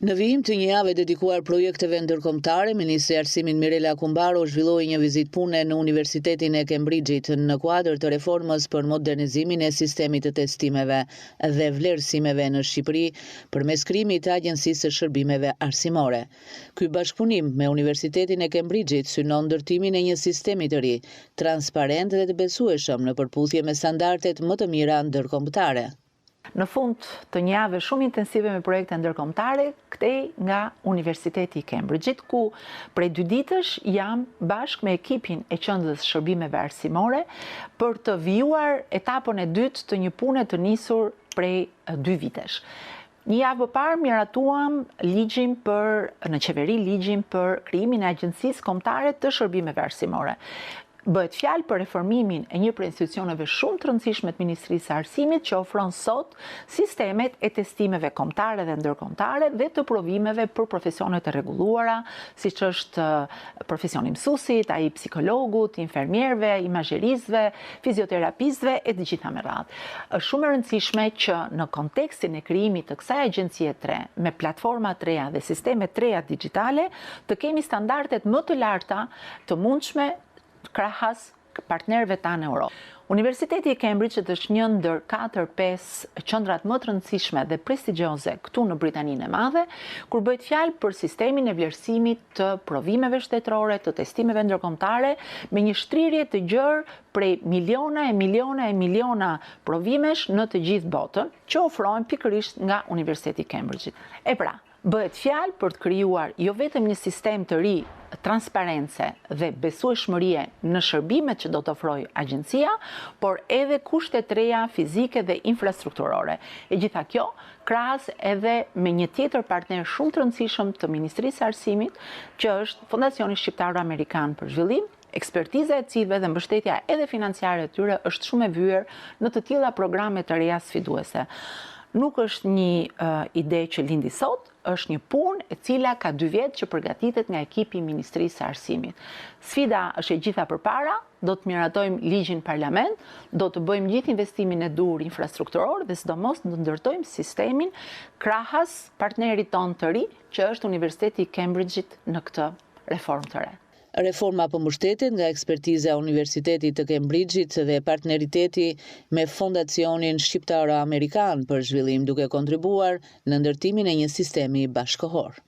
Në vijim të një jave dedikuar projekteve ndërkombëtare, Ministri i Arsimit Mirela Kumbaro zhvilloi një vizitë pune në Universitetin e Cambridge-it në kuadër të reformës për modernizimin e sistemit të testimeve dhe vlerësimeve në Shqipëri përmes krijimit të Agjencisë së Shërbimeve Arsimore. Ky bashkëpunim me Universitetin e Cambridge-it synon ndërtimin e një sistemi të ri, transparent dhe të besueshëm në përputhje me standardet më të mira ndërkombëtare. Në fund të një jave shumë intensive me projekte ndërkombëtare, këtej nga Universiteti i Cambridge-it, ku prej 2 ditësh jam bashkë me ekipin e Qendrës Shërbimeve Arsimore për të vijuar etapën e dytë të një pune të nisur prej 2 vitesh. Një javë parë miratuam në qeveri ligjin për krijimin e Agjencisë Kombëtare të Shërbimeve Arsimore. Bëhet fjalë për reformimin e një prej institucioneve shumë të rëndësishme të Ministrisë së Arsimit që ofron sot sistemet e testimeve kombëtare dhe ndërkombëtare dhe të provimeve për profesionet e rregulluara, siç është profesioni i mësuesit, ai i psikologut, infermierëve, imazheristëve, fizioterapistëve e të gjitha me radhë. Është shumë e rëndësishme që në kontekstin e krijimit të kësaj agjencie të re me platforma të reja dhe sisteme të reja digjitale të kemi standardet më të larta të mundshme krahas partnerëve tanë në Europë. Universiteti i Cambridge është një ndër 4-5 qendrat më të rëndësishme dhe prestigjioze këtu në Britaninë e Madhe, kur bëhet fjalë për sistemin e vlerësimit të provimeve shtetërore, të testimeve ndërkombëtare, me një shtrirje të gjerë prej miliona e miliona provimesh në të gjithë botën, që ofrohen pikërisht nga Universiteti i Cambridge-it. Bëhet fjalë për të krijuar jo vetëm një sistem të ri transparence dhe besueshmërie në shërbimet që do të ofrojë agjencia, por edhe kushte të reja fizike dhe infrastrukturore. E gjitha kjo krahas edhe me një tjetër partner shumë të rëndësishëm të Ministrisë së Arsimit, që është Fondacioni Shqiptar Amerikan për Zhvillim, ekspertiza e cilëve dhe mbështetja edhe financiare e tyre është shumë e vyer në të tilla programe të reja sfiduese. Nuk është një ide që lindi sot, është një punë e cila ka 2 vjet që përgatitet nga ekipi i Ministrisë së Arsimit. Sfida është e gjitha përpara, do të miratojmë ligjin parlament, do të bëjmë gjithë investimin e dur infrastrukturor dhe sidomos do të ndërtojmë sistemin krahas partnerit ton të ri, që është Universiteti i Cambridge-it në këtë reformë të re. Reforma po mbështetet nga ekspertiza e Universitetit të Cambridge-it dhe partneriteti me Fondacionin Shqiptar Amerikan për Zhvillim, duke kontribuar në ndërtimin e një sistemi bashkëkohor.